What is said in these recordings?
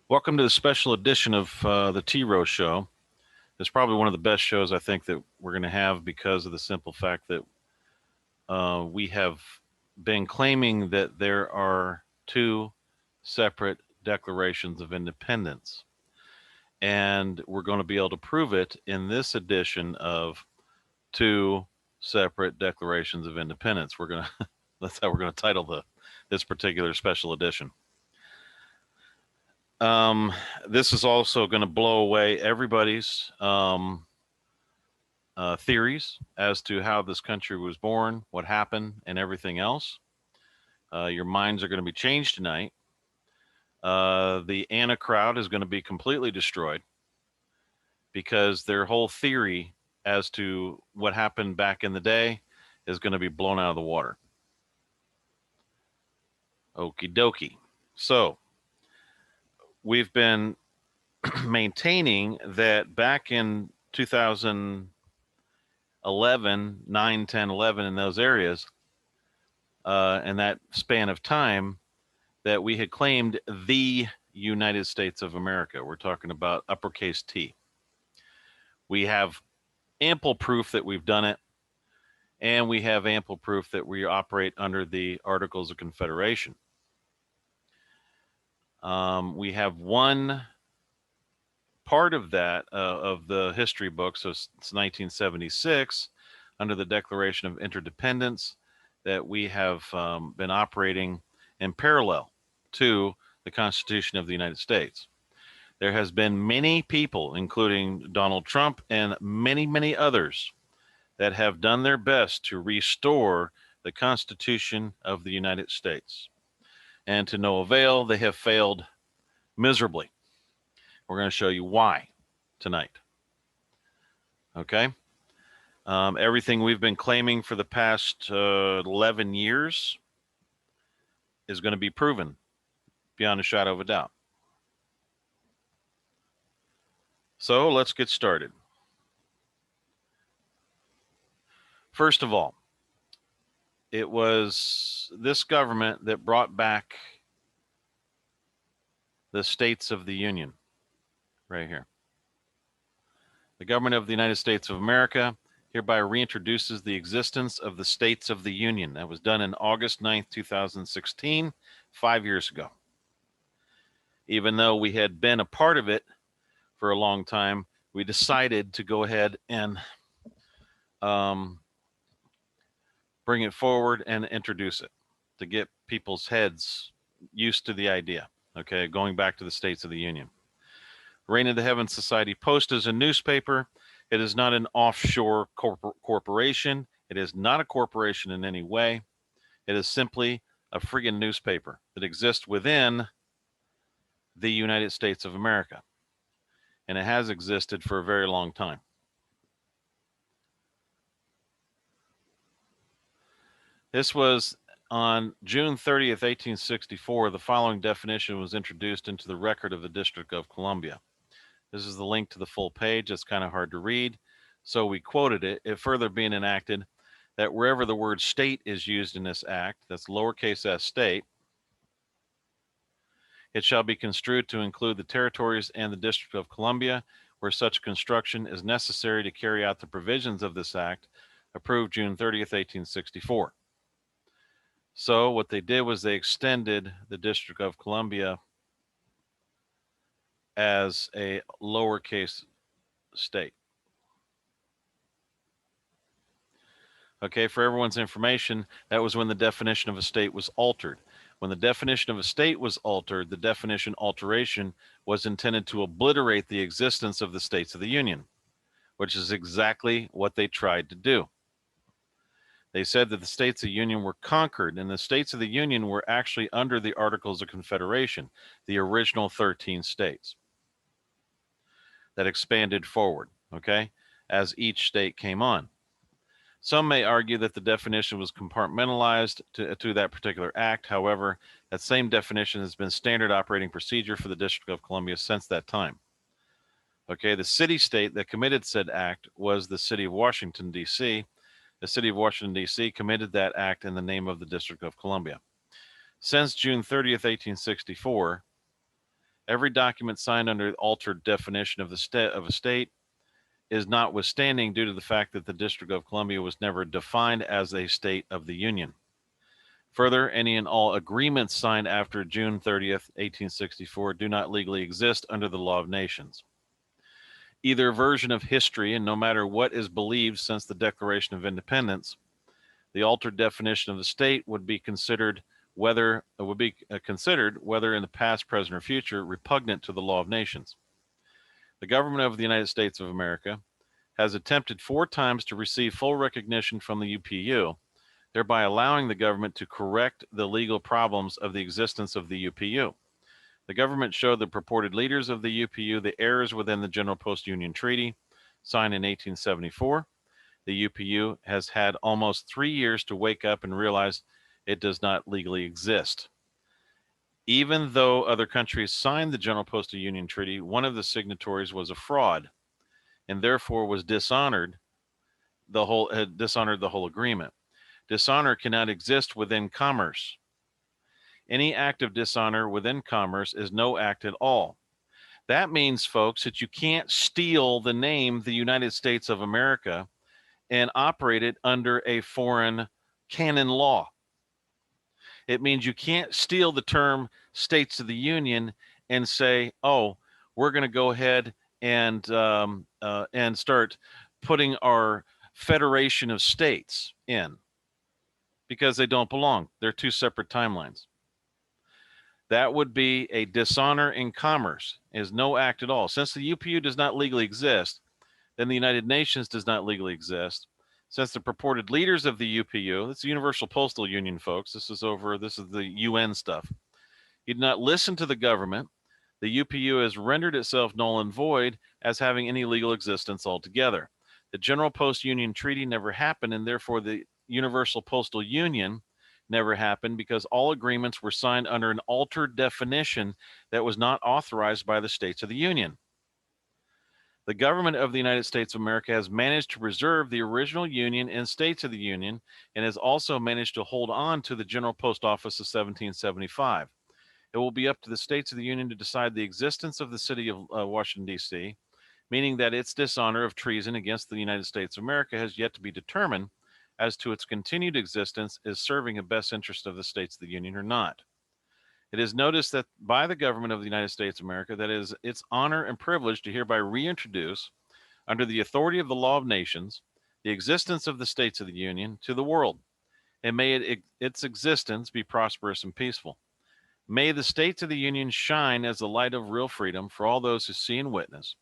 Welcome to the special edition of the T-ROH show. It's probably one of the best shows I think that we're going to have because of the simple fact that we have been claiming that there are two separate declarations of independence. And we're going to be able to prove it in this edition of two separate declarations of independence. We're going to that's how we're going to title this particular special edition. This is also going to blow away everybody's theories as to how this country was born, what happened, and everything else. Your minds are going to be changed tonight. The Anna crowd is going to be completely destroyed because their whole theory as to what happened back in the day is going to be blown out of the water. Okie dokie. So, we've been maintaining that back in 2011, 9, 10, 11, in those areas, in that span of time, that we had claimed the United States of America. We're talking about uppercase T. We have ample proof that we've done it, and we have ample proof that we operate under the Articles of Confederation. We have one part of that, of the history book, so it's 1976, under the Declaration of Interdependence, that we have been operating in parallel to the Constitution of the United States. There has been many people, including Donald Trump and many, many others, that have done their best to restore the Constitution of the United States. And to no avail, they have failed miserably. We're going to show you why tonight. Okay? Everything we've been claiming for the past 11 years is going to be proven beyond a shadow of a doubt. So let's get started. First of all, it was this government that brought back the states of the Union, right here. The government of the United States of America hereby reintroduces the existence of the states of the Union. That was done in August 9th, 2016, 5 years ago. Even though we had been a part of it for a long time, we decided to go ahead and bring it forward and introduce it to get people's heads used to the idea, okay, going back to the States of the Union. Reign of the Heavens Society Post is a newspaper. It is not an offshore corporation. It is not a corporation in any way. It is simply a friggin' newspaper that exists within the United States of America. And it has existed for a very long time. This was on June 30th, 1864. The following definition was introduced into the record of the District of Columbia. This is the link to the full page. It's kind of hard to read, so we quoted it. It further being enacted that wherever the word state is used in this act, that's lowercase s state, it shall be construed to include the territories and the District of Columbia, where such construction is necessary to carry out the provisions of this act, approved June 30th, 1864. So what they did was they extended the District of Columbia as a lowercase state. Okay, for everyone's information, that was when the definition of a state was altered. When the definition of a state was altered, the definition alteration was intended to obliterate the existence of the states of the Union, which is exactly what they tried to do. They said that the states of the Union were conquered, and the states of the Union were actually under the Articles of Confederation, the original 13 states that expanded forward, okay, as each state came on. Some may argue that the definition was compartmentalized to that particular act. However, that same definition has been standard operating procedure for the District of Columbia since that time. Okay, the city-state that committed said act was the city of Washington, D.C. The city of Washington, D.C. committed that act in the name of the District of Columbia. Since June 30th, 1864, Every document signed under the altered definition of a state is notwithstanding due to the fact that the District of Columbia was never defined as a state of the Union. Further, any and all agreements signed after June 30th, 1864 do not legally exist under the law of nations. Either version of history, and no matter what is believed since the Declaration of Independence, the altered definition of the state would be considered whether in the past, present, or future repugnant to the law of nations. The government of the United States of America has attempted 4 times to receive full recognition from the UPU, thereby allowing the government to correct the legal problems of the existence of the UPU. The government showed the purported leaders of the UPU the errors within the General Post-Union Treaty, signed in 1874. The UPU has had almost 3 years to wake up and realize it does not legally exist. Even though other countries signed the General Postal Union Treaty, one of the signatories was a fraud and therefore was dishonored the whole agreement. Dishonor cannot exist within commerce. Any act of dishonor within commerce is no act at all. That means, folks, that you can't steal the name the United States of America and operate it under a foreign canon law. It means you can't steal the term States of the Union and say, oh, we're going to go ahead and start putting our federation of states in, because they don't belong. They're 2 separate timelines. That would be a dishonor in commerce, is no act at all. Since the UPU does not legally exist, then the United Nations does not legally exist. Since the purported leaders of the UPU, that's the Universal Postal Union, folks. This is the UN stuff. You did not listen to the government. The UPU has rendered itself null and void as having any legal existence altogether. The General Post Union Treaty never happened, and therefore the Universal Postal Union never happened, because all agreements were signed under an altered definition that was not authorized by the States of the Union. The government of the United States of America has managed to preserve the original Union and States of the Union, and has also managed to hold on to the General Post Office of 1775. It will be up to the States of the Union to decide the existence of the city of Washington, D.C., meaning that its dishonor of treason against the United States of America has yet to be determined as to its continued existence is serving the best interest of the States of the Union or not. It is noticed that by the government of the United States of America that it is its honor and privilege to hereby reintroduce, under the authority of the law of nations, the existence of the States of the Union to the world, and may its existence be prosperous and peaceful. May the States of the Union shine as the light of real freedom for all those who see and witness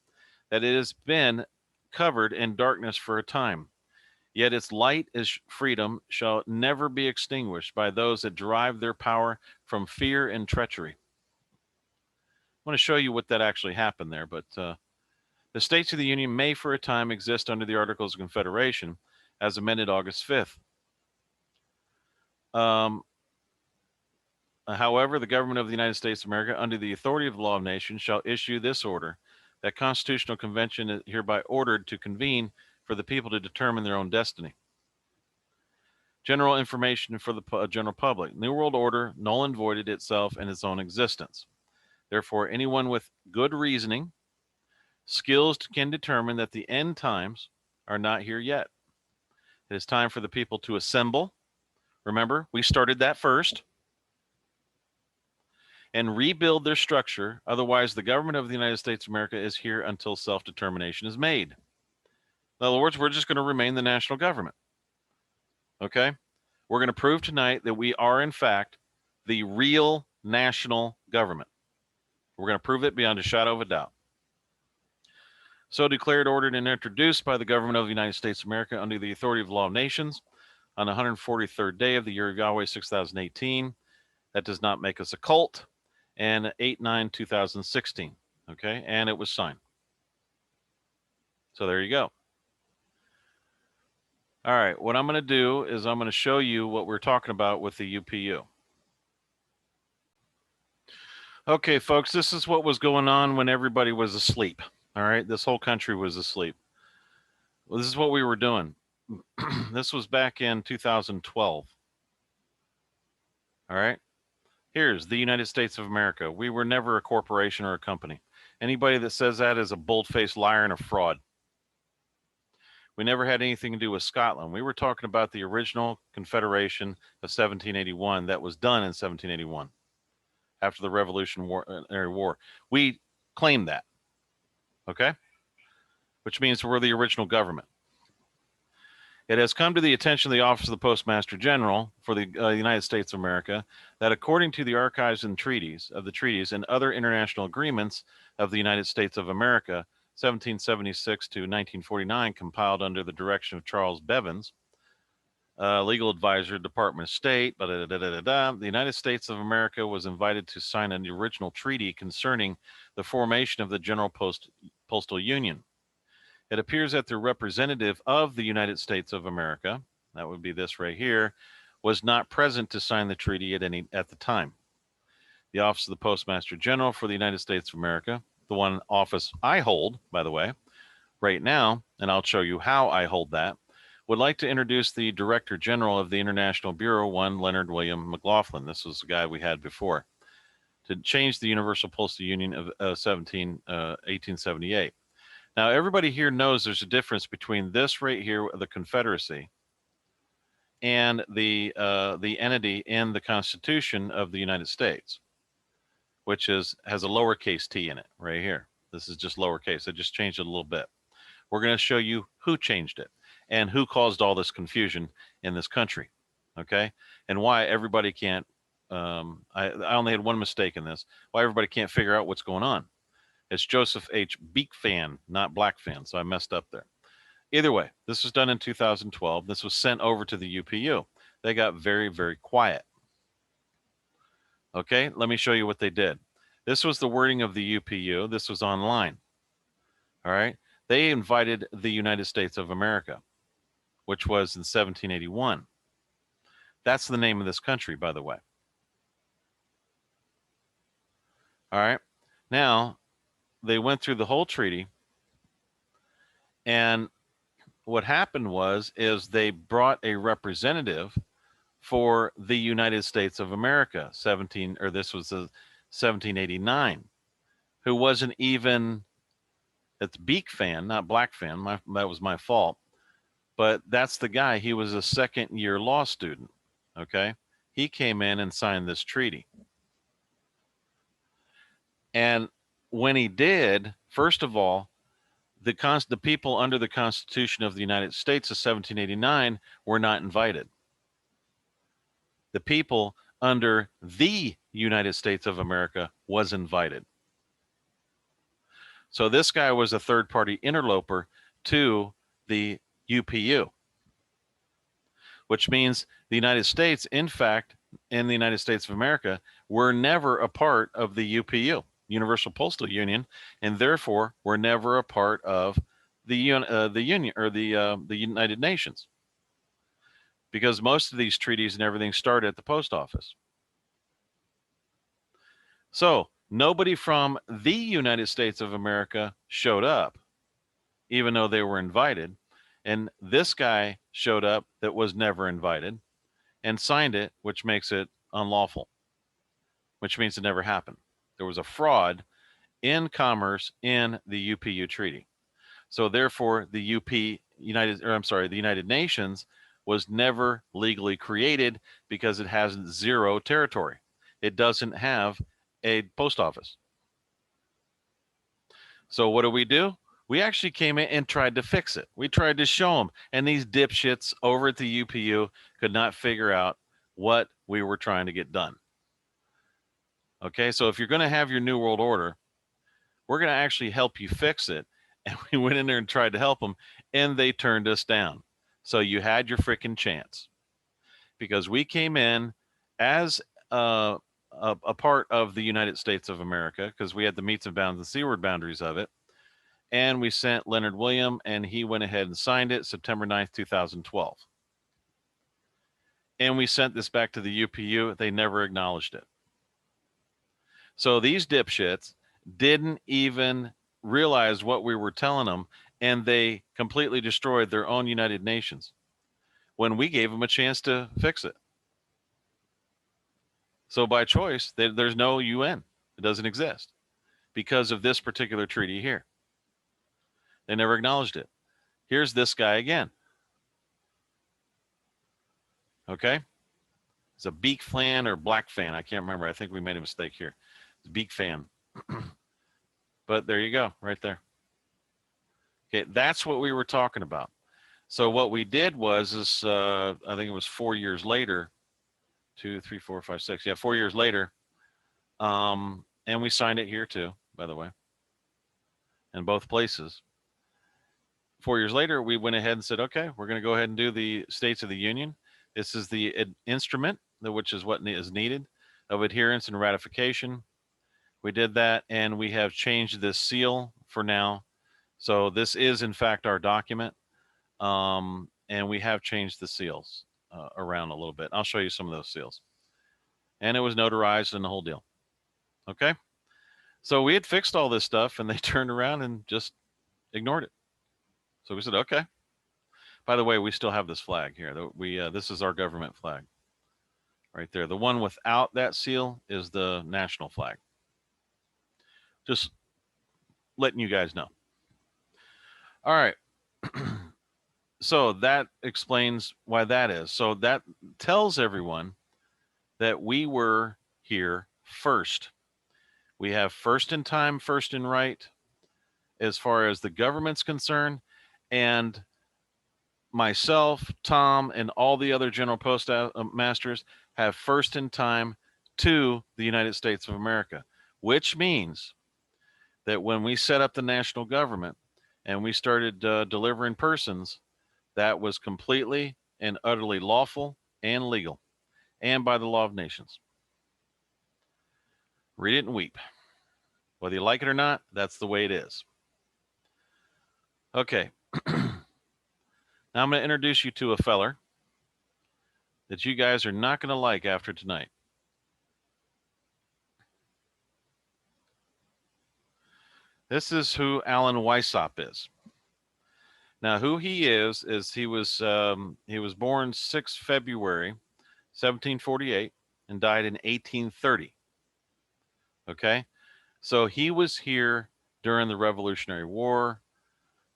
that it has been covered in darkness for a time. Yet its light as freedom shall never be extinguished by those that derive their power from fear and treachery. I want to show you what that actually happened there, but the States of the Union may for a time exist under the Articles of Confederation as amended August 5th. However, the government of the United States of America, under the authority of the law of nations, shall issue this order: that Constitutional Convention is hereby ordered to convene for the people to determine their own destiny. General information for the general public. New World Order null and voided itself and its own existence. Therefore, anyone with good reasoning, skills can determine that the end times are not here yet. It is time for the people to assemble. Remember, we started that first. And rebuild their structure. Otherwise, the government of the United States of America is here until self-determination is made. In other words, we're just going to remain the national government. Okay? We're going to prove tonight that we are, in fact, the real national government. We're going to prove it beyond a shadow of a doubt. So declared, ordered, and introduced by the government of the United States of America under the authority of the law of nations on the 143rd day of the year of Yahweh 6018. That does not make us a cult. And 8/9/2016. Okay? And it was signed. So there you go. All right, what I'm going to do is I'm going to show you what we're talking about with the UPU. Okay, folks, this is what was going on when everybody was asleep. All right, this whole country was asleep. Well, this is what we were doing. This was back in 2012. All right, Here's the United States of America. We were never a corporation or a company. Anybody that says that is a bold-faced liar and a fraud. We never had anything to do with Scotland. We were talking about the original Confederation of 1781 that was done in 1781 after the Revolutionary War. We claimed that, okay? Which means we're the original government. It has come to the attention of the Office of the Postmaster General for the United States of America that according to the archives and treaties and other international agreements of the United States of America, 1776 to 1949, compiled under the direction of Charles Bevins, legal advisor, Department of State, the United States of America was invited to sign an original treaty concerning the formation of the General Postal Union. It appears that the representative of the United States of America, that would be this right here, was not present to sign the treaty at the time. The Office of the Postmaster General for the United States of America, the one office I hold, by the way, right now, and I'll show you how I hold that, would like to introduce the Director General of the International Bureau, one Leonard William McLaughlin. This was the guy we had before, to change the Universal Postal Union of 1878. Now, everybody here knows there's a difference between this right here, the Confederacy, and the entity in the Constitution of the United States, which has a lowercase t in it right here. This is just lowercase. I just changed it a little bit. We're going to show you who changed it and who caused all this confusion in this country, okay? And why everybody can't, I only had one mistake in this, why everybody can't figure out what's going on. It's Joseph H. Beekfan, not Blackfan, so I messed up there. Either way, this was done in 2012. This was sent over to the UPU. They got very, very quiet. Okay, let me show you what they did. This was the wording of the UPU. This was online. All right, they invited the United States of America, which was in 1781. That's the name of this country, by the way. All right, now they went through the whole treaty, and what happened is they brought a representative for the United States of America, this was 1789, who wasn't even, it's Beekfan, not Blackfan. That was my fault. But that's the guy. He was a second-year law student, okay? He came in and signed this treaty. And when he did, first of all, the people under the Constitution of the United States of 1789 were not invited. The people under the United States of America was invited. So this guy was a third-party interloper to the UPU, which means the United States, in fact, in the United States of America, were never a part of the UPU, Universal Postal Union, and therefore were never a part of the Union or the United Nations, because most of these treaties and everything started at the post office. So nobody from the United States of America showed up, even though they were invited. And this guy showed up that was never invited and signed it, which makes it unlawful, which means it never happened. There was a fraud in commerce in the UPU treaty. So therefore, the United Nations was never legally created because it has zero territory. It doesn't have a post office. So what do? We actually came in and tried to fix it. We tried to show them, and these dipshits over at the UPU could not figure out what we were trying to get done. Okay, so if you're going to have your New World Order, we're going to actually help you fix it. And we went in there and tried to help them, and they turned us down. So you had your freaking chance, because we came in as a part of the United States of America, because we had the metes and bounds and seaward boundaries of it. And we sent Leonard William, and he went ahead and signed it September 9th, 2012. And we sent this back to the UPU. They never acknowledged it. So these dipshits didn't even realize what we were telling them, and they completely destroyed their own United Nations when we gave them a chance to fix it. So by choice, there's no UN. It doesn't exist because of this particular treaty here. They never acknowledged it. Here's this guy again. Okay. It's a beak fan or black fan. I can't remember. I think we made a mistake here. It's beak fan. But there you go, right there. Okay, that's what we were talking about. So what we did was, I think it was 4 years later, 2, 3, 4, 5, 6. Yeah, 4 years later. And we signed it here too, by the way, in both places. 4 years later, we went ahead and said, okay, we're going to go ahead and do the States of the Union. This is the instrument, which is what is needed, of adherence and ratification. We did that, and we have changed this seal for now. So this is, in fact, our document, and we have changed the seals around a little bit. I'll show you some of those seals. And it was notarized and the whole deal. Okay? So we had fixed all this stuff, and they turned around and just ignored it. So we said, okay. By the way, we still have this flag here. This is our government flag right there. The one without that seal is the national flag. Just letting you guys know. All right. So that explains why that is. So that tells everyone that we were here first. We have first in time, first in right, as far as the government's concerned, and myself, Tom, and all the other general postmasters have first in time to the United States of America, which means that when we set up the national government and we started delivering persons, that was completely and utterly lawful and legal and by the law of nations. Read it and weep. Whether you like it or not, that's the way it is. Okay. Now I'm going to introduce you to a feller that you guys are not going to like after tonight. This is who Alan Weishaupt is. Now, who he is he was born 6 February 1748 and died in 1830. Okay, so he was here during the Revolutionary War,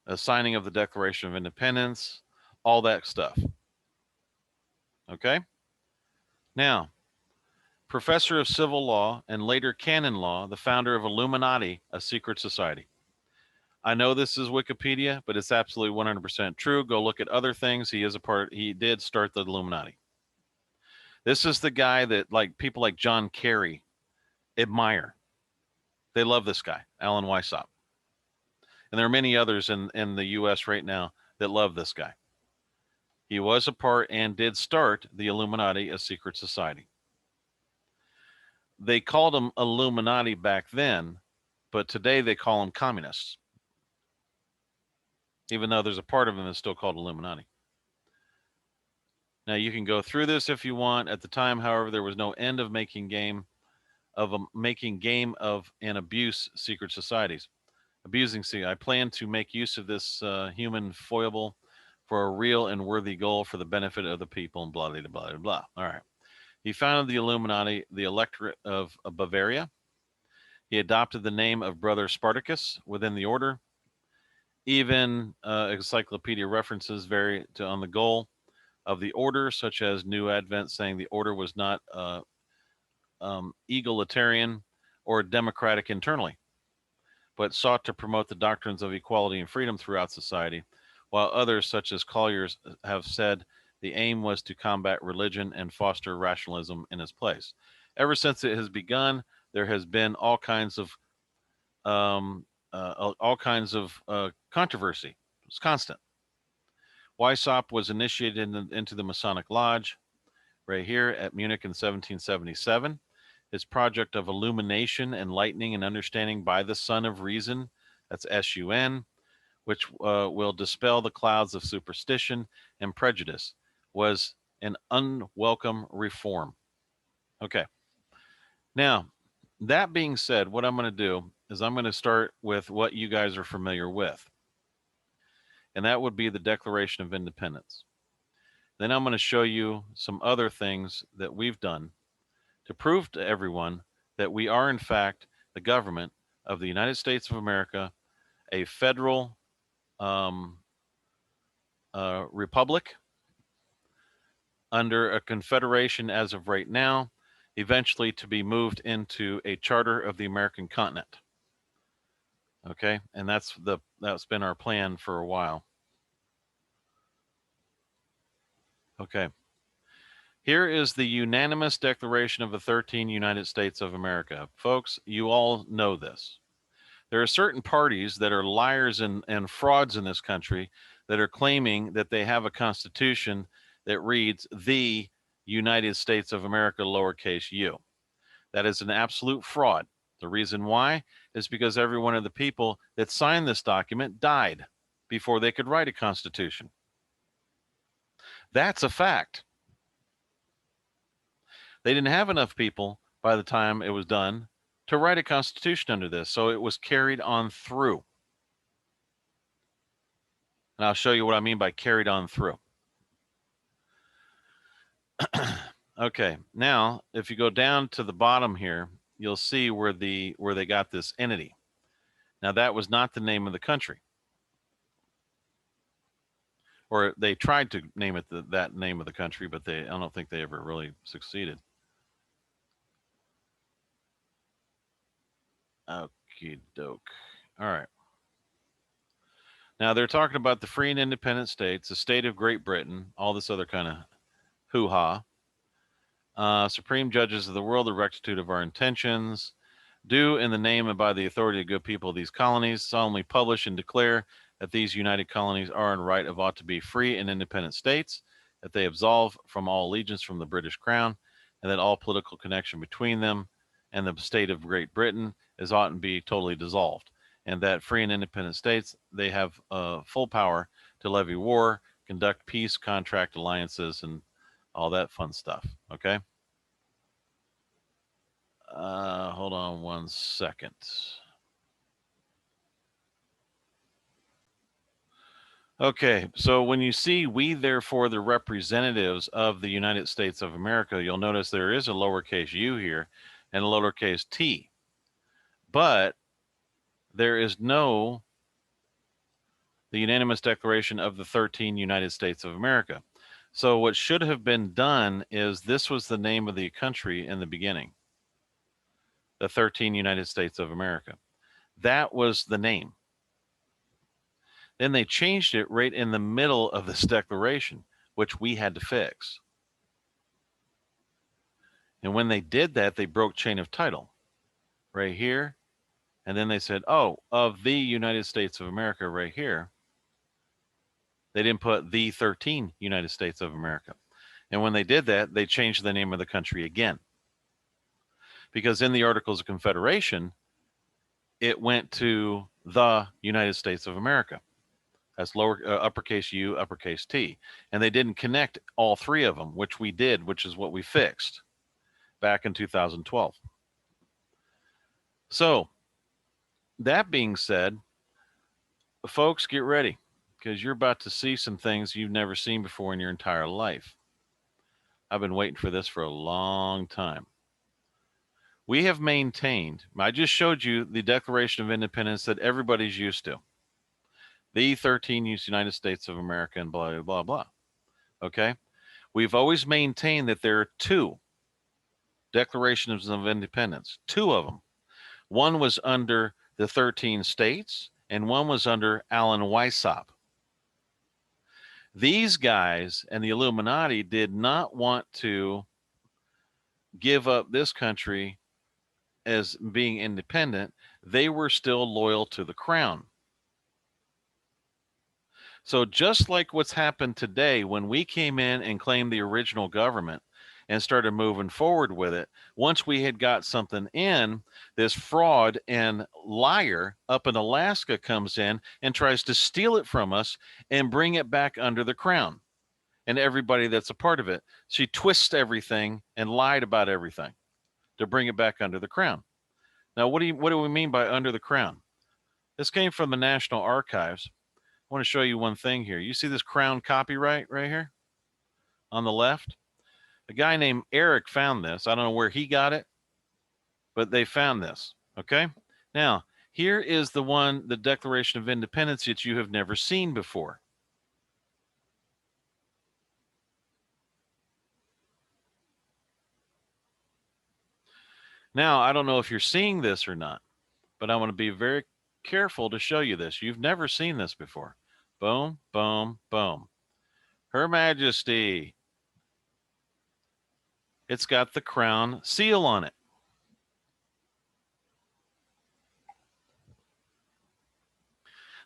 the signing of the Declaration of Independence, all that stuff. Okay, now, professor of civil law and later canon law, the founder of Illuminati, a secret society. I know this is Wikipedia, but it's absolutely 100% true. Go look at other things. He did start the Illuminati. This is the guy that like people like John Kerry admire. They love this guy, Alan Weishaupt. And there are many others in the US right now that love this guy. He was a part and did start the Illuminati, a secret society. They called them Illuminati back then, but today they call them communists. Even though there's a part of them that's still called Illuminati. Now you can go through this if you want. At the time, however, there was no end of making game of and abuse secret societies. Abusing I plan to make use of this human foible for a real and worthy goal for the benefit of the people and blah, blah, blah, blah, blah. All right. He founded the Illuminati, the Electorate of Bavaria. He adopted the name of Brother Spartacus within the order. Even encyclopedia references vary on the goal of the order, such as New Advent saying the order was not egalitarian or democratic internally, but sought to promote the doctrines of equality and freedom throughout society, while others, such as Collier's, have said the aim was to combat religion and foster rationalism in its place. Ever since it has begun, there has been all kinds of controversy. It's constant. Weishaupt was initiated into the Masonic Lodge right here at Munich in 1777. His project of illumination, enlightening, and understanding by the Sun of Reason, that's SUN, which will dispel the clouds of superstition and prejudice, was an unwelcome reform. Okay. Now, that being said, what I'm going to do is I'm going to start with what you guys are familiar with. And that would be the Declaration of Independence. Then I'm going to show you some other things that we've done to prove to everyone that we are, in fact, the government of the United States of America, a federal um, republic under a confederation as of right now, eventually to be moved into a charter of the American continent. Okay, and that's been our plan for a while. Okay. Here is the unanimous declaration of the 13 United States of America. Folks, you all know this. There are certain parties that are liars and frauds in this country that are claiming that they have a constitution that reads the United States of America, lowercase u. That is an absolute fraud. The reason why is because every one of the people that signed this document died before they could write a constitution. That's a fact. They didn't have enough people by the time it was done to write a constitution under this, so it was carried on through. And I'll show you what I mean by carried on through. Okay, now if you go down to the bottom here, you'll see where they got this entity. Now that was not the name of the country, or they tried to name it that name of the country, but I don't think they ever really succeeded. Okie doke. All right. Now they're talking about the free and independent states, the state of Great Britain, all this other kind of hoo-ha. Supreme judges of the world, the rectitude of our intentions, do in the name and by the authority of good people of these colonies solemnly publish and declare that these united colonies are in right of ought to be free and independent states, that they absolve from all allegiance from the British crown, and that all political connection between them and the state of Great Britain is ought to be totally dissolved, and that free and independent states, they have full power to levy war, conduct peace, contract alliances, and all that fun stuff. Okay. Hold on one second. Okay, so when you see we therefore the representatives of the United States of America, you'll notice there is a lowercase u here and a lowercase t, but there is no the unanimous declaration of the 13 United States of America. So what should have been done is this was the name of the country in the beginning, the 13 United States of America. That was the name. Then they changed it right in the middle of this declaration, which we had to fix. And when they did that, they broke chain of title right here. And then they said, oh, of the United States of America right here. They didn't put the 13 United States of America. And when they did that, they changed the name of the country again. Because in the Articles of Confederation, it went to the United States of America. That's uppercase U, uppercase T. And they didn't connect all three of them, which we did, which is what we fixed back in 2012. So that being said, folks, get ready, because you're about to see some things you've never seen before in your entire life. I've been waiting for this for a long time. We have maintained, I just showed you the Declaration of Independence that everybody's used to. The 13 United States of America and blah, blah, blah, blah. Okay? We've always maintained that there are two Declarations of Independence, two of them. One was under the 13 states, and one was under Alan Weishaupt. These guys and the Illuminati did not want to give up this country as being independent. They were still loyal to the crown. So just like what's happened today, when we came in and claimed the original government and started moving forward with it, once we had got something in, this fraud and liar up in Alaska comes in and tries to steal it from us and bring it back under the crown and everybody that's a part of it. She twists everything and lied about everything to bring it back under the crown. Now, what do we mean by under the crown? This came from the National Archives. I want to show you one thing here. You see this crown copyright right here on the left? A guy named Eric found this. I don't know where he got it, but they found this. Okay. Now, here is the Declaration of Independence that you have never seen before. Now, I don't know if you're seeing this or not, but I want to be very careful to show you this. You've never seen this before. Boom, boom, boom. Her Majesty. It's got the crown seal on it.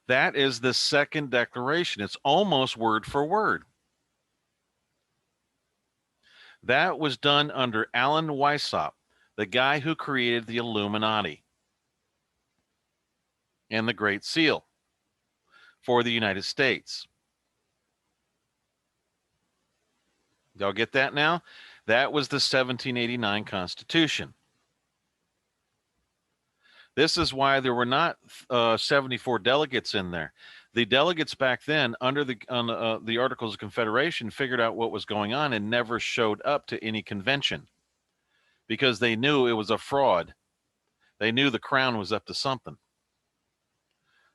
That is the second declaration. It's almost word for word. That was done under Alan Weishaupt, the guy who created the Illuminati and the Great Seal for the United States. Y'all get that now? That was the 1789 Constitution. This is why there were not 74 delegates in there. The delegates back then, under the Articles of Confederation, figured out what was going on and never showed up to any convention because they knew it was a fraud. They knew the crown was up to something.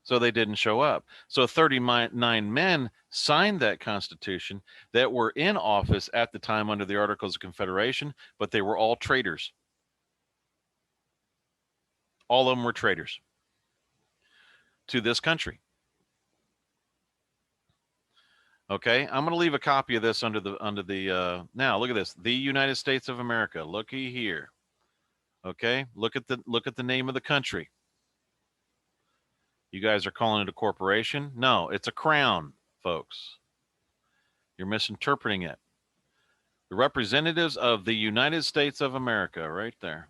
So they didn't show up. So 39 men signed that Constitution that were in office at the time under the Articles of Confederation, but they were all traitors. All of them were traitors to this country. Okay, I'm going to leave a copy of this under the now look at this, the United States of America. Looky here. Okay, look at the name of the country. You guys are calling it a corporation? No, it's a crown, folks. You're misinterpreting it. The representatives of the United States of America, right there.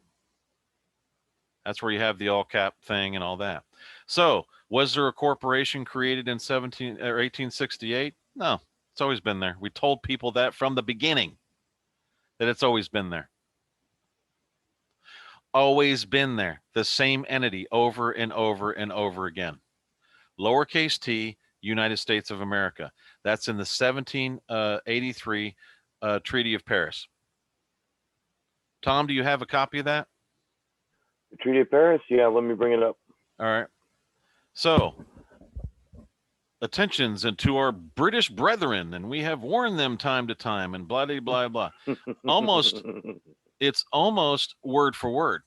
That's where you have the all cap thing and all that. So, was there a corporation created in 1868? No, it's always been there. We told people that from the beginning, that it's always been there. Always been there. The same entity over and over and over again. Lowercase t, United States of America. That's in the 1783 Treaty of Paris. Tom, do you have a copy of that? The Treaty of Paris? Yeah, let me bring it up. All right. So, attentions and to our British brethren, and we have warned them time to time, and blah, blah, blah. It's almost word for word.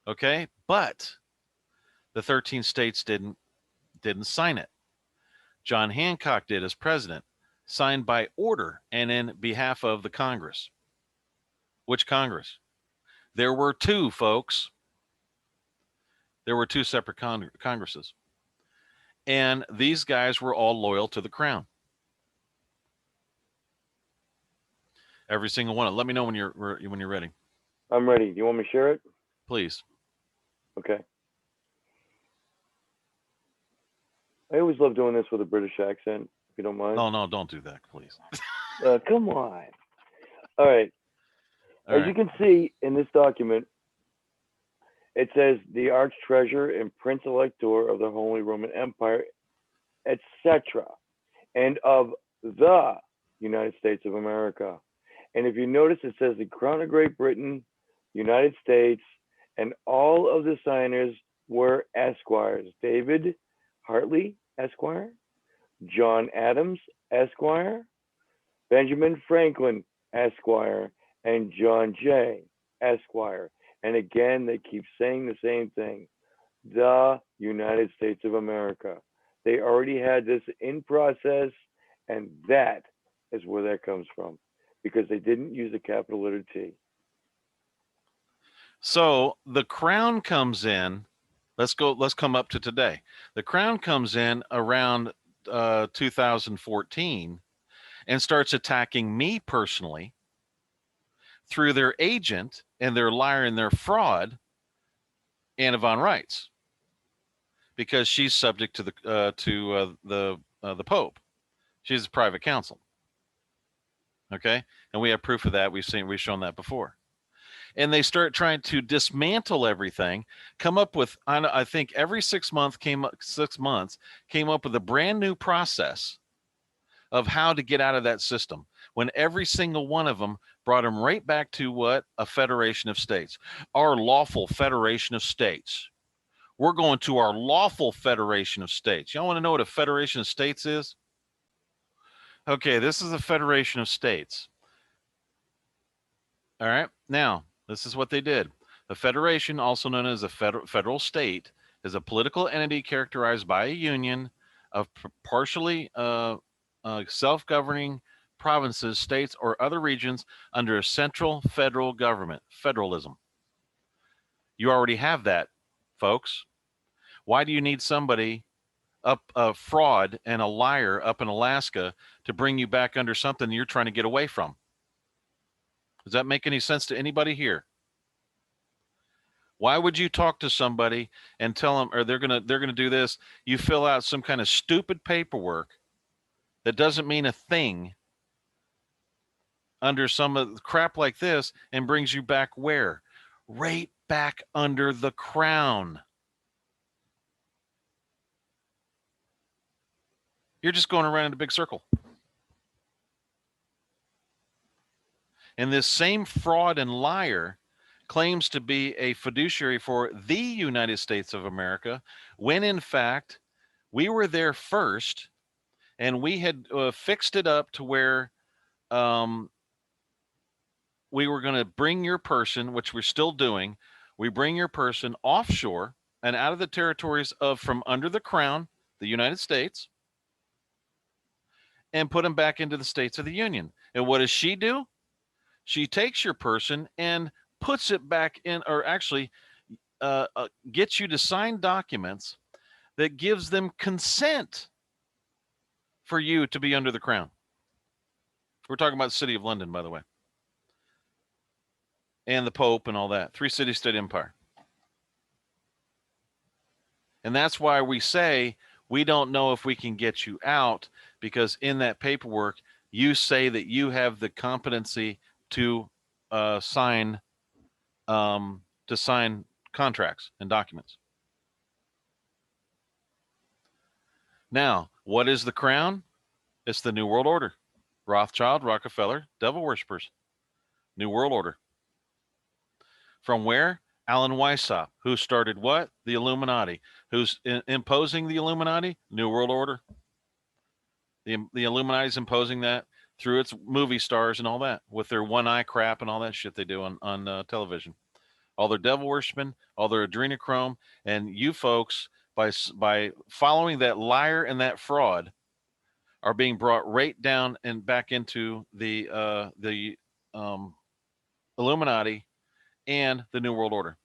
Okay? But the 13 states didn't sign it. John Hancock did as president, signed by order and in behalf of the Congress. Which Congress? There were two, folks. There were two separate Congresses. And these guys were all loyal to the crown. Every single one. Let me know when you're ready. I'm ready. Do you want me to share it? Please. Okay. I always love doing this with a British accent, if you don't mind. No, don't do that, please. Come on. All right. As you can see in this document, it says the Arch Treasurer and Prince Elector of the Holy Roman Empire, etc., and of the United States of America. And if you notice, it says the Crown of Great Britain, United States, and all of the signers were esquires. David Hartley, Esquire, John Adams, Esquire, Benjamin Franklin, Esquire, and John Jay, Esquire. And again, they keep saying the same thing, the United States of America. They already had this in process, and that is where that comes from, because they didn't use a capital letter T. So the crown comes in. Let's come up to today. The crown comes in around 2014 and starts attacking me personally through their agent and their liar and their fraud, Anna von Reitz, because she's subject to the Pope. She's a private counsel. Okay, and we have proof of that. We've shown that before. And they start trying to dismantle everything, come up with, I think every 6 months came up with a brand new process of how to get out of that system. when every single one of them brought them right back to what? A federation of states. Our lawful federation of states. We're going to our lawful federation of states. Y'all want to know what a federation of states is? Okay, this is a federation of states. All right, now, this is what they did. A federation, also known as a federal state, is a political entity characterized by a union of partially self-governing provinces, states, or other regions under a central federal government, federalism. You already have that, folks. Why do you need somebody up a fraud and a liar up in Alaska to bring you back under something you're trying to get away from? Does that make any sense to anybody here? Why would you talk to somebody and tell them, or they're gonna do this? You fill out some kind of stupid paperwork that doesn't mean a thing under some of the crap like this and brings you back where? Right back under the crown. You're just going around in a big circle. And this same fraud and liar claims to be a fiduciary for the United States of America, when in fact we were there first, and we had fixed it up to where we were going to bring your person, which we're still doing. We bring your person offshore and out of the territories of from under the crown, the United States, and put them back into the states of the Union. And what does she do? She takes your person and puts it back in, or actually gets you to sign documents that gives them consent for you to be under the crown. We're talking about the city of London, by the way, and the Pope and all that. 3 city-state empire. And that's why we say we don't know if we can get you out, because in that paperwork, you say that you have the competency to sign contracts and documents. Now, what is the crown? It's the New World Order. Rothschild, Rockefeller, devil worshippers. New World Order. From where? Alan Weishaupt, who started what? The Illuminati. Who's imposing the Illuminati? New World Order. The Illuminati is imposing that through its movie stars and all that, with their one eye crap and all that shit they do on television. All their devil worshiping, all their adrenochrome, and you folks, by following that liar and that fraud, are being brought right down and back into the Illuminati and the New World Order.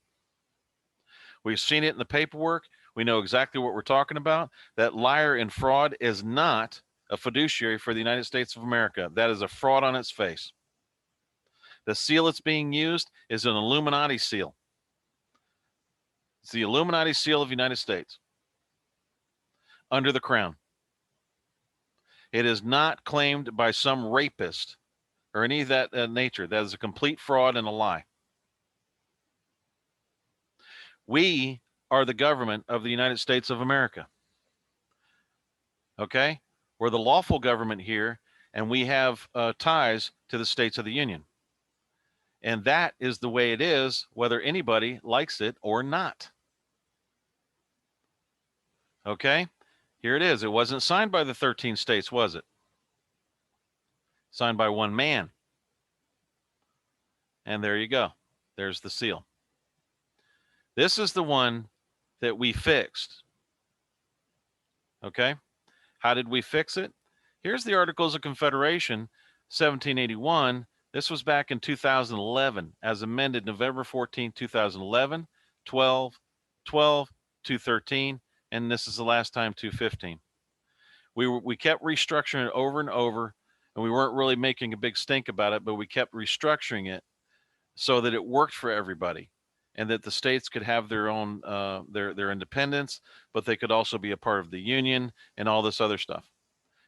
We've seen it in the paperwork. We know exactly what we're talking about. That liar and fraud is not a fiduciary for the United States of America. That is a fraud on its face. The seal that's being used is an Illuminati seal. It's the Illuminati seal of the United States under the crown. It is not claimed by some rapist or any of that nature. That is a complete fraud and a lie. We are the government of the United States of America. Okay? We're the lawful government here, and we have ties to the states of the Union. And that is the way it is, whether anybody likes it or not. Okay? Here it is. It wasn't signed by the 13 states, was it? Signed by one man. And there you go. There's the seal. This is the one that we fixed. Okay? How did we fix it? Here's the Articles of Confederation, 1781. This was back in 2011, as amended November 14, 2011, 12, 213, and this is the last time, 215. We kept restructuring it over and over, and we weren't really making a big stink about it, but we kept restructuring it so that it worked for everybody, and that the states could have their own their independence, but they could also be a part of the Union and all this other stuff.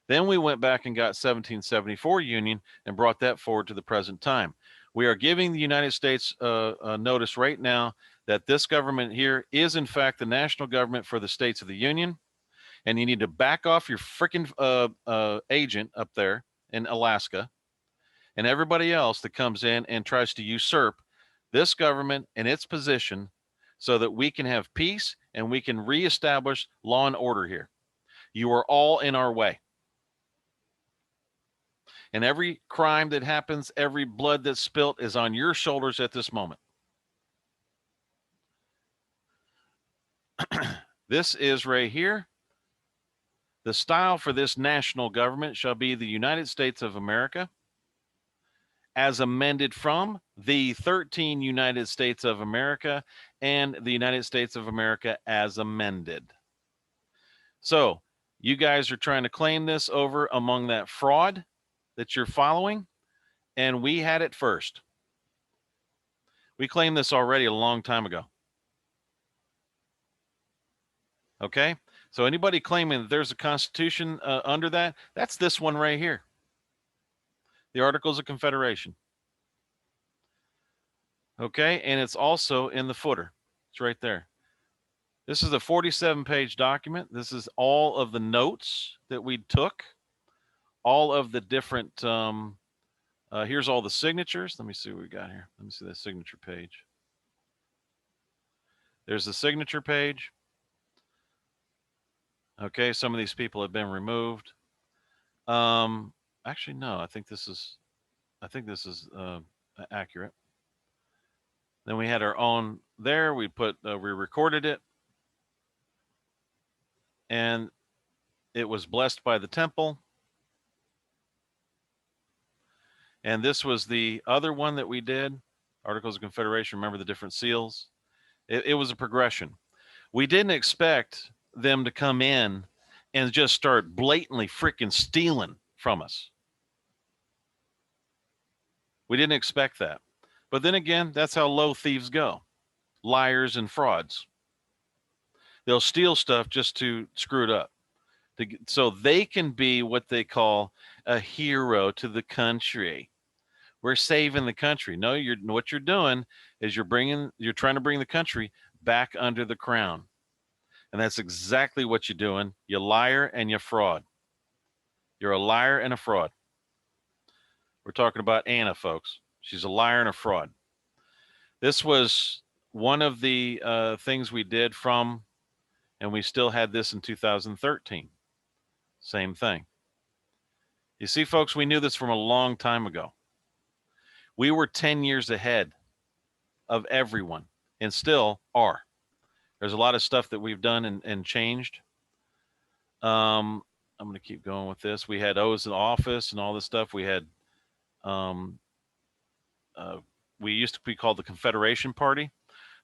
Then we went back and got 1774 Union and brought that forward to the present time. We are giving the United States a notice right now that this government here is in fact the national government for the states of the Union, and you need to back off your freaking agent up there in Alaska and everybody else that comes in and tries to usurp this government and its position so that we can have peace and we can reestablish law and order here. You are all in our way. And every crime that happens, every blood that's spilt is on your shoulders at this moment. This is right here. The style for this national government shall be the United States of America, as amended from the 13 United States of America and the United States of America as amended. So you guys are trying to claim this over among that fraud that you're following, and we had it first. We claimed this already a long time ago. Okay? So anybody claiming that there's a constitution under that, that's this one right here. The Articles of Confederation. Okay? And it's also in the footer. It's right there. This is a 47-page document. This is all of the notes that we took, all of the different, here's all the signatures. Let me see what we got here. Let me see that signature page. There's the signature page. Okay, some of these people have been removed. Actually, no, I think this is accurate. Then we had our own there. We recorded it, and it was blessed by the temple. And this was the other one that we did, Articles of Confederation. Remember the different seals? It was a progression. We didn't expect them to come in and just start blatantly freaking stealing from us. We didn't expect that. But then again, that's how low thieves go. Liars and frauds. They'll steal stuff just to screw it up. So they can be what they call a hero to the country. We're saving the country. No, what you're doing is you're trying to bring the country back under the crown. And that's exactly what you're doing. You liar and you fraud. You're a liar and a fraud. We're talking about Anna, folks. She's a liar and a fraud. This was one of the things we did from, and we still had this in 2013. Same thing. You see, folks, we knew this from a long time ago. We were 10 years ahead of everyone and still are. There's a lot of stuff that we've done and changed. I'm going to keep going with this. We had oaths of office and all this stuff. We had, we used to be called the Confederation Party,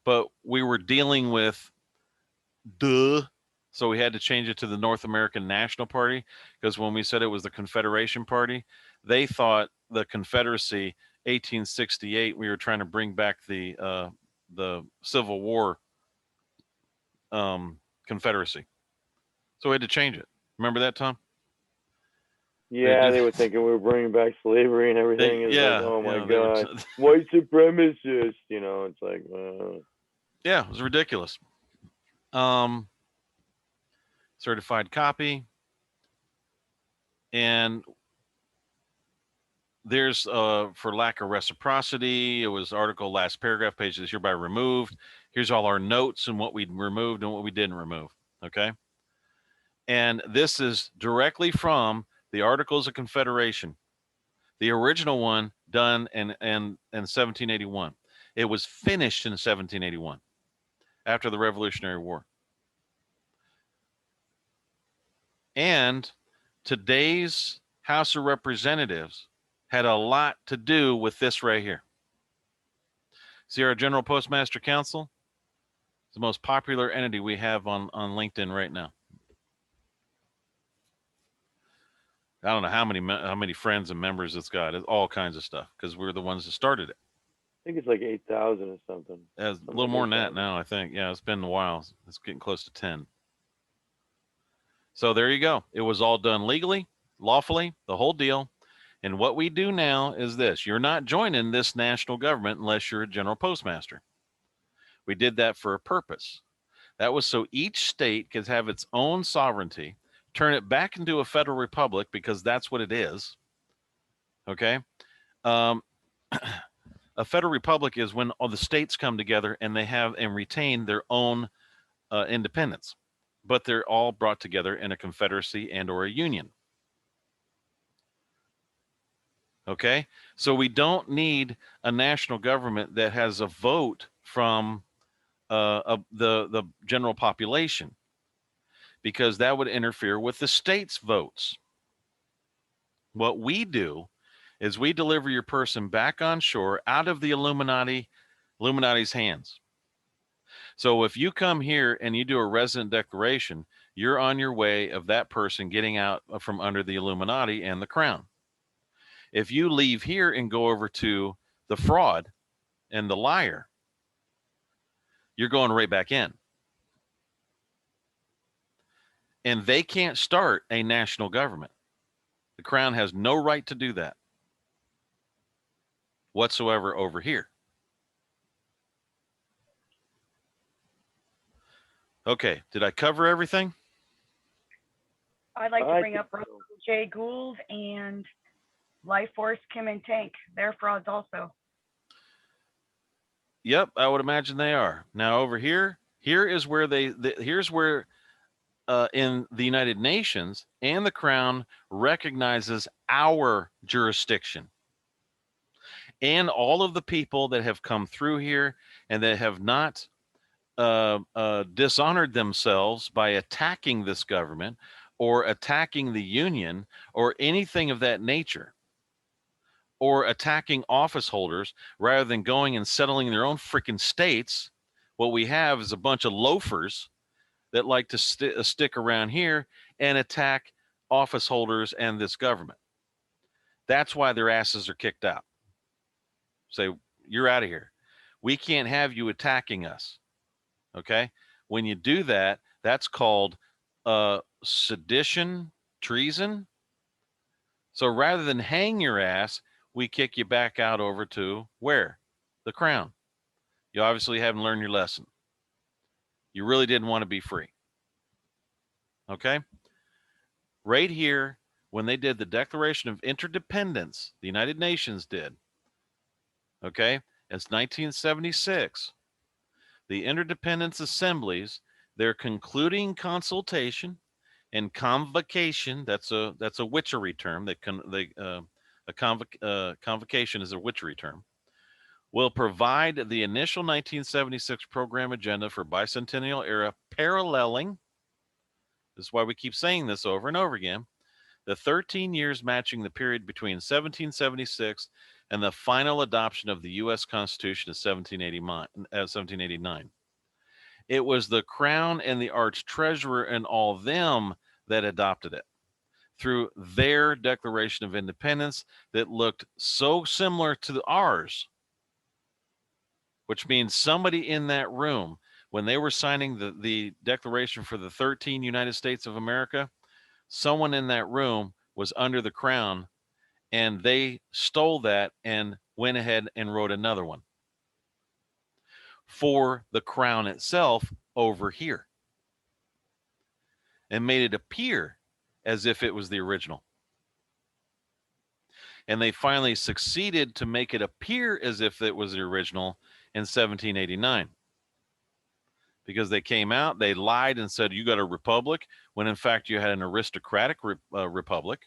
but we were dealing with so we had to change it to the North American National Party, because when we said it was the Confederation Party, they thought the Confederacy 1868, we were trying to bring back the Civil War Confederacy. So we had to change it. Remember that, Tom? Yeah, they were thinking we were bringing back slavery and everything. It's like, oh my God, white supremacists. You know, it's like, yeah, it was ridiculous. Certified copy, and there's for lack of reciprocity, it was article last paragraph page is hereby removed. Here's all our notes and what we removed and what we didn't remove. Okay, and this is directly from the Articles of Confederation, the original one done in 1781. It was finished in 1781 after the Revolutionary War. And today's House of Representatives had a lot to do with this right here. See, our General Postmaster Council is the most popular entity we have on LinkedIn right now. I don't know how many friends and members it's got. It's all kinds of stuff because we're the ones that started it. I think it's like 8,000 or something. It's a little more than that now, I think. Yeah, it's been a while. It's getting close to 10. So there you go. It was all done legally, lawfully, the whole deal. And what we do now is this. You're not joining this national government unless you're a general postmaster. We did that for a purpose. That was so each state could have its own sovereignty, turn it back into a federal republic, because that's what it is. Okay? Um, a federal republic is when all the states come together and they have and retain their own independence, but they're all brought together in a confederacy and or a union. Okay, so we don't need a national government that has a vote from the general population, because that would interfere with the state's votes. What we do is we deliver your person back on shore out of the Illuminati's hands. So if you come here and you do a resident declaration, you're on your way of that person getting out from under the Illuminati and the crown. If you leave here and go over to the fraud and the liar, you're going right back in. And they can't start a national government. The crown has no right to do that whatsoever over here. Okay, did I cover everything? I'd like to bring up Russell J. Gould and Life Force Kim and Tank. They're frauds also. Yep, I would imagine they are. Now over here, here's where in the United Nations and the Crown recognizes our jurisdiction. And all of the people that have come through here and that have not dishonored themselves by attacking this government or attacking the union or anything of that nature, or attacking office holders rather than going and settling in their own freaking states. What we have is a bunch of loafers that like to stick around here and attack office holders and this government. That's why their asses are kicked out. Say, you're out of here. We can't have you attacking us. Okay? When you do that, that's called sedition, treason. So rather than hang your ass, we kick you back out over to where? The crown. You obviously haven't learned your lesson. You really didn't want to be free. Okay? Right here, when they did the Declaration of Interdependence, the United Nations did. Okay? It's 1976. The Interdependence Assemblies, their concluding consultation and convocation, that's a witchery term. Convocation is a witchery term, will provide the initial 1976 program agenda for bicentennial era paralleling, this is why we keep saying this over and over again, the 13 years matching the period between 1776 and the final adoption of the U.S. Constitution of 1789. It was the Crown and the Arch Treasurer and all them that adopted it through their Declaration of Independence that looked so similar to ours, which means somebody in that room, when they were signing the Declaration for the 13 United States of America, someone in that room was under the crown, and they stole that and went ahead and wrote another one for the crown itself over here and made it appear as if it was the original. And they finally succeeded to make it appear as if it was the original in 1789. Because they came out, they lied and said, you got a republic, when in fact you had an aristocratic republic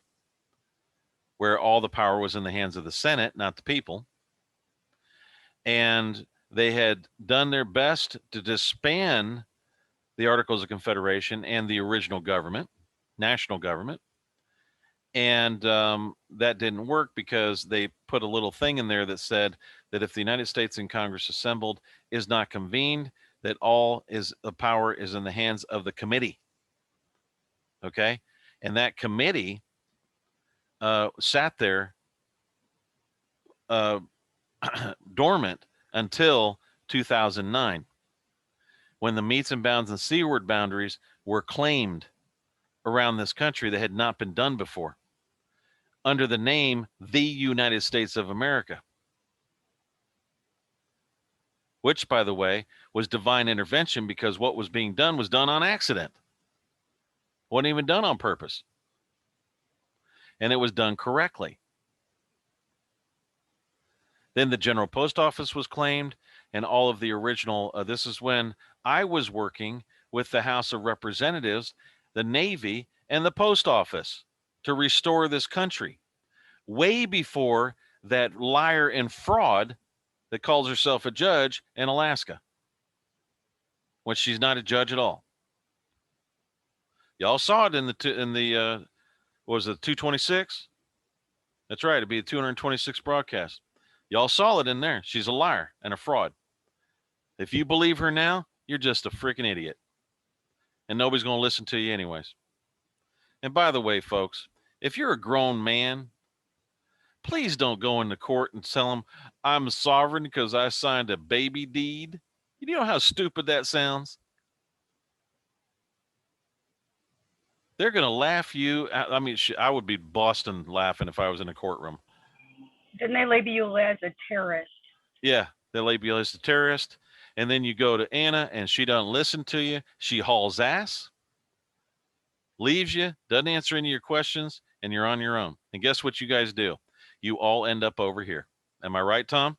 where all the power was in the hands of the Senate, not the people. And they had done their best to disband the Articles of Confederation and the original government, national government. And that didn't work because they put a little thing in there that said that if the United States in Congress assembled is not convened, that all is the power is in the hands of the committee. Okay? And that committee sat there dormant until 2009, when the meets and bounds and seaward boundaries were claimed around this country that had not been done before under the name the United States of America, which, by the way, was divine intervention, because what was being done was done on accident. Wasn't even done on purpose. And it was done correctly. Then the General Post Office was claimed, and all of the original. This is when I was working with the House of Representatives, the Navy, and the Post Office to restore this country. Way before that liar and fraud that calls herself a judge in Alaska, when she's not a judge at all. Y'all saw it in the what was it, 226? That's right. It'd be a 226 broadcast. Y'all saw it in there. She's a liar and a fraud. If you believe her now, you're just a freaking idiot. And nobody's going to listen to you anyways. And by the way, folks, if you're a grown man, please don't go into court and tell them I'm sovereign because I signed a baby deed. You know how stupid that sounds? They're going to laugh you. I mean, I would be Boston laughing if I was in a courtroom. Didn't they label you as a terrorist? Yeah, they label you as a terrorist. And then you go to Anna and she doesn't listen to you. She hauls ass, leaves you, doesn't answer any of your questions, and you're on your own. And guess what you guys do? You all end up over here. Am I right, Tom?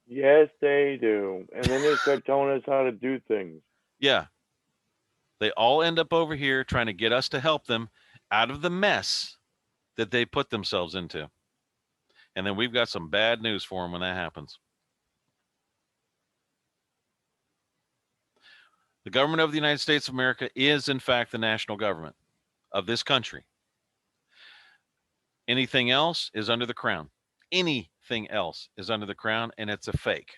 Yes, they do. And then they start telling us how to do things. Yeah. They all end up over here trying to get us to help them out of the mess that they put themselves into. And then we've got some bad news for them when that happens. The government of the United States of America is, in fact, the national government of this country. Anything else is under the crown. Anything else is under the crown, and it's a fake.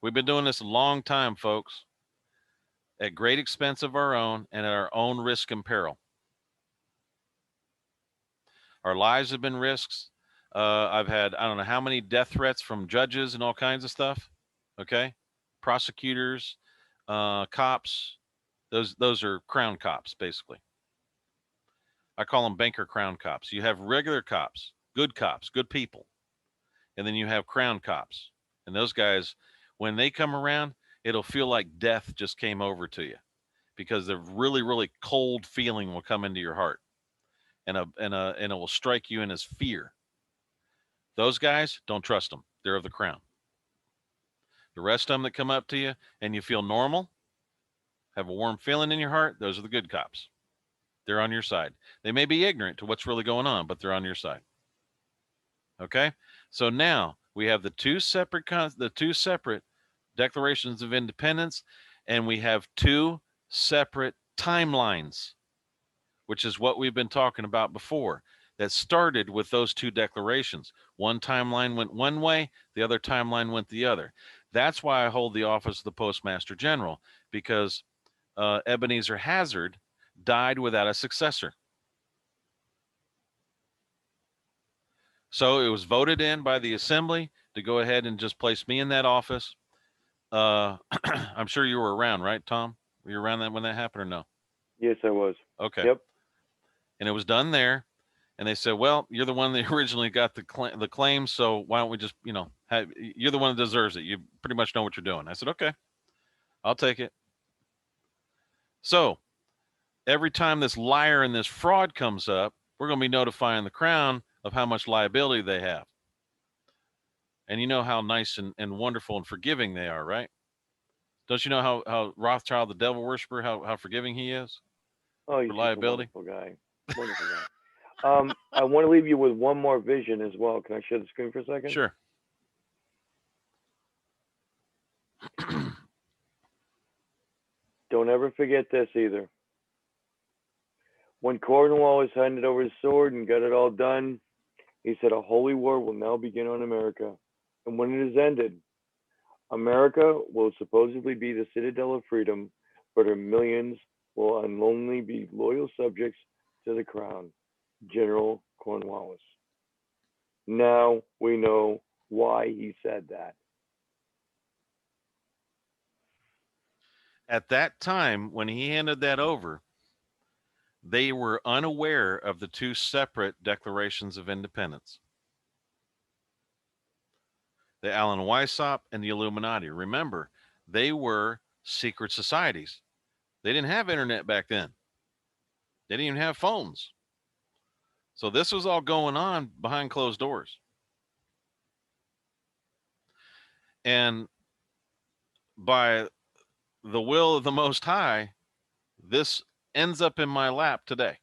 We've been doing this a long time, folks, at great expense of our own and at our own risk and peril. Our lives have been risks. I've had, I don't know how many death threats from judges and all kinds of stuff. Okay. Prosecutors, cops. Those are crown cops, basically. I call them banker crown cops. You have regular cops, good people. And then you have crown cops. And those guys, when they come around, it'll feel like death just came over to you because the really, really cold feeling will come into your heart and it will strike you in as fear. Those guys, don't trust them. They're of the crown. The rest of them that come up to you and you feel normal, have a warm feeling in your heart, those are the good cops. They're on your side. They may be ignorant to what's really going on, but they're on your side. Okay? So now we have the two separate declarations of independence, and we have two separate timelines, which is what we've been talking about before. That started with those two declarations. One timeline went one way, the other timeline went the other. That's why I hold the office of the Postmaster General, because Ebenezer Hazard died without a successor. So it was voted in by the assembly to go ahead and just place me in that office. I'm sure you were around, right, Tom? Were you around that when that happened or no? Yes, I was. Okay. Yep. And it was done there. And they said, well, you're the one that originally got the claim. So why don't we just, you're the one that deserves it. You pretty much know what you're doing. I said, okay, I'll take it. So every time this liar and this fraud comes up, we're going to be notifying the crown of how much liability they have. And you know how nice and wonderful and forgiving they are, right? Don't you know how Rothschild, the devil worshiper, how forgiving he is? Oh, he's for liability? a wonderful guy. Wonderful guy. I want to leave you with one more vision as well. Can I share the screen for a second? Sure. Don't ever forget this either. When Cornwallis handed over his sword and got it all done, he said, a holy war will now begin on America. And when it is ended, America will supposedly be the citadel of freedom, but her millions will only be loyal subjects to the crown. General Cornwallis. Now we know why he said that. At that time, when he handed that over, they were unaware of the two separate declarations of independence. The Allen Weishaupt and the Illuminati. Remember, they were secret societies. They didn't have internet back then. They didn't even have phones. So this was all going on behind closed doors. And by the will of the Most High, this ends up in my lap today.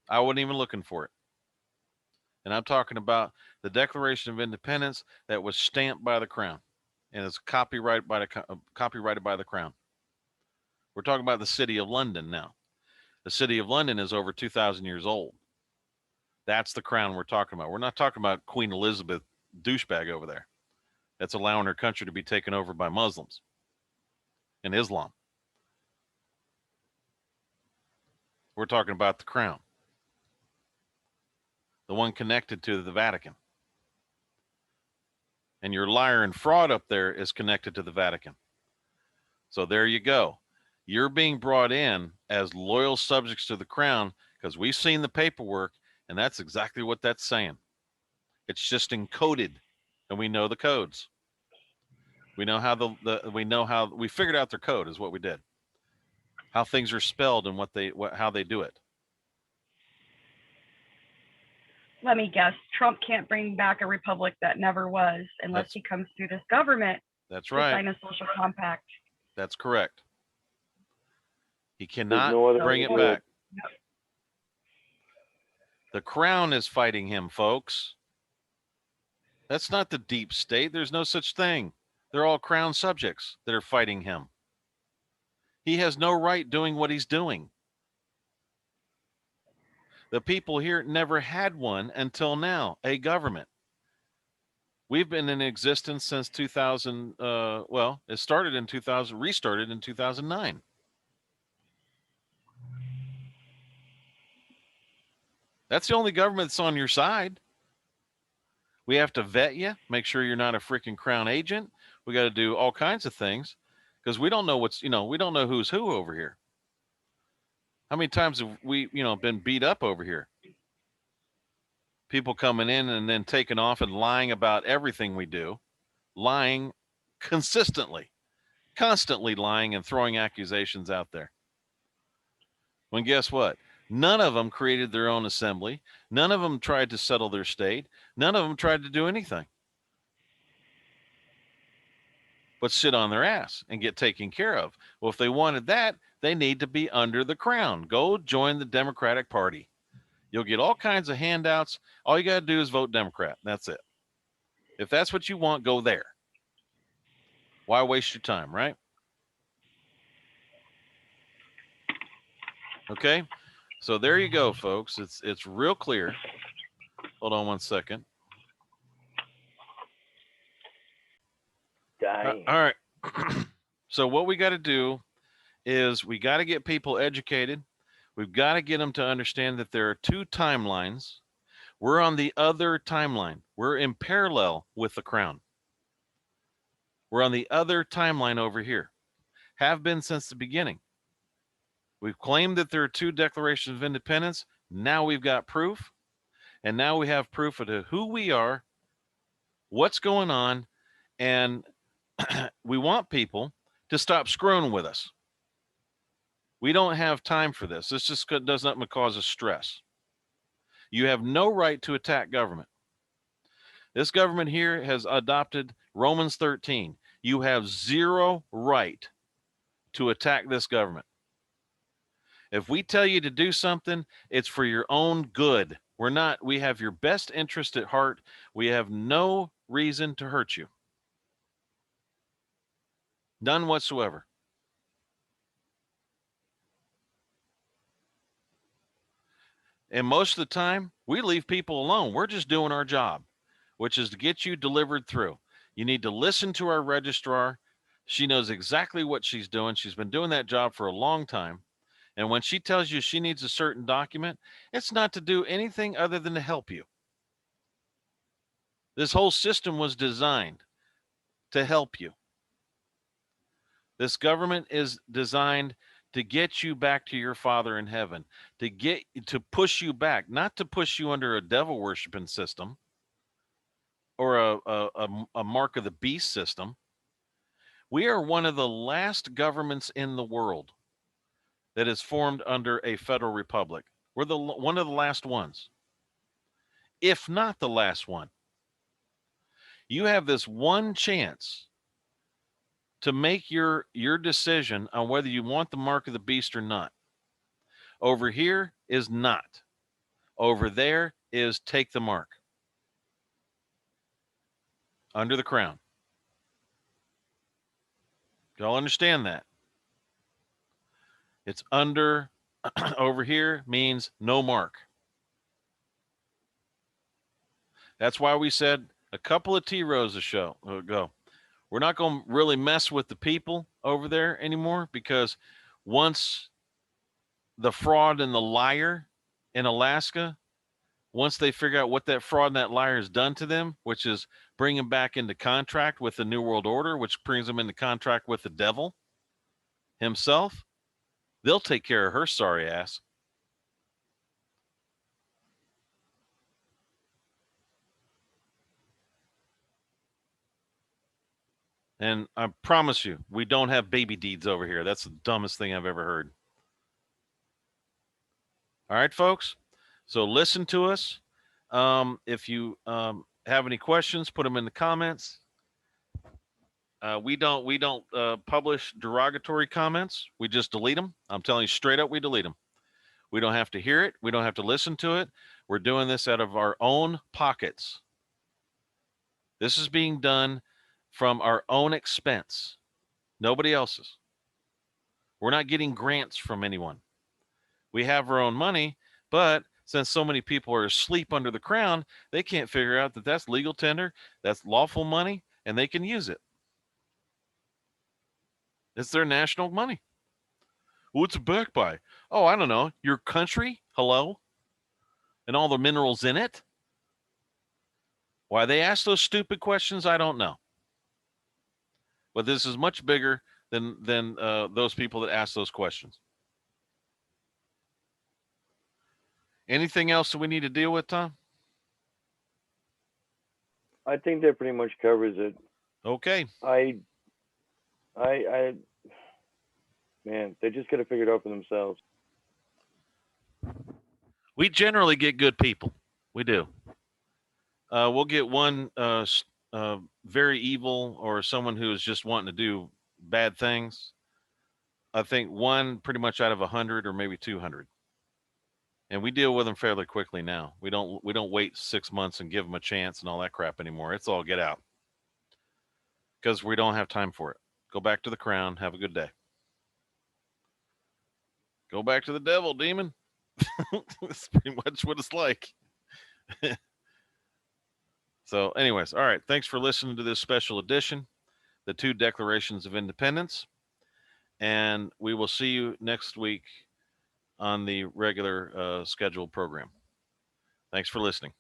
I wasn't even looking for it. And I'm talking about the Declaration of Independence that was stamped by the Crown and is copyrighted by the Crown. We're talking about the City of London now. The City of London is over 2,000 years old. That's the Crown we're talking about. We're not talking about Queen Elizabeth douchebag over there that's allowing her country to be taken over by Muslims and Islam. We're talking about the Crown, the one connected to the Vatican. And your liar and fraud up there is connected to the Vatican. So there you go. You're being brought in as loyal subjects to the Crown because we've seen the paperwork, and that's exactly what that's saying. It's just encoded, and we know the codes. We know how we figured out their code is what we did. How things are spelled and how they do it. Let me guess. Trump can't bring back a republic that never was unless he comes through this government. That's right. To sign a social compact. That's correct. He cannot bring it back. No. The Crown is fighting him, folks. That's not the deep state. There's no such thing. They're all Crown subjects that are fighting him. He has no right doing what he's doing. The people here never had one until now, a government. We've been in existence since 2000. It started in 2000, restarted in 2009. That's the only government that's on your side. We have to vet you, make sure you're not a freaking Crown agent. We got to do all kinds of things because we don't know we don't know who's who over here. How many times have we, been beat up over here? People coming in and then taking off and lying about everything we do, lying consistently, constantly lying and throwing accusations out there. When guess what? None of them created their own assembly. None of them tried to settle their state. None of them tried to do anything but sit on their ass and get taken care of. Well, if they wanted that, they need to be under the Crown. Go join the Democratic Party. You'll get all kinds of handouts. All you got to do is vote Democrat. That's it. If that's what you want, go there. Why waste your time, right? Okay. So there you go, folks. It's real clear. Hold on one second. All right. So what we got to do is we got to get people educated. We've got to get them to understand that there are two timelines. We're on the other timeline. We're in parallel with the Crown. We're on the other timeline over here. Have been since the beginning. We've claimed that there are two declarations of independence. Now we've got proof. And now we have proof of who we are, what's going on, and we want people to stop screwing with us. We don't have time for this. This just does not cause us stress. You have no right to attack government. This government here has adopted Romans 13. You have zero right to attack this government. If we tell you to do something, it's for your own good. We have your best interest at heart. We have no reason to hurt you. None whatsoever. And most of the time, we leave people alone. We're just doing our job, which is to get you delivered through. You need to listen to our registrar. She knows exactly what she's doing. She's been doing that job for a long time. And when she tells you she needs a certain document, it's not to do anything other than to help you. This whole system was designed to help you. This government is designed to get you back to your Father in heaven, to push you back, not to push you under a devil worshiping system or a mark of the beast system. We are one of the last governments in the world that is formed under a federal republic. We're one of the last ones, if not the last one. You have this one chance to make your decision on whether you want the mark of the beast or not. Over here is not. Over there is take the mark. Under the crown. Y'all understand that? It's under, over here means no mark. That's why we said a couple of T-ROHs ago, we're not going to really mess with the people over there anymore, because once the fraud and the liar in Alaska, once they figure out what that fraud and that liar has done to them, which is bring them back into contract with the New World Order, which brings them into contract with the devil himself, they'll take care of her sorry ass. And I promise you, we don't have baby deeds over here. That's the dumbest thing I've ever heard. All right, folks. So listen to us. If you have any questions, put them in the comments. We don't publish derogatory comments. We just delete them. I'm telling you straight up, we delete them. We don't have to hear it. We don't have to listen to it. We're doing this out of our own pockets. This is being done from our own expense. Nobody else's. We're not getting grants from anyone. We have our own money, but since so many people are asleep under the crown, they can't figure out that that's legal tender, that's lawful money, and they can use it. It's their national money. What's it backed by? Oh, I don't know. Your country? Hello? And all the minerals in it? Why they ask those stupid questions, I don't know. But this is much bigger than those people that ask those questions. Anything else that we need to deal with, Tom? I think that pretty much covers it. Okay. Man, they just got to figure it out for themselves. We generally get good people. We do. We'll get one very evil or someone who is just wanting to do bad things. I think one pretty much out of 100 or maybe 200. And we deal with them fairly quickly now. We don't wait 6 months and give them a chance and all that crap anymore. It's all get out. Because we don't have time for it. Go back to the crown. Have a good day. Go back to the devil, demon. That's pretty much what it's like. So anyways, all right. Thanks for listening to this special edition, the 2 Declarations of Independence. And we will see you next week on the regular scheduled program. Thanks for listening.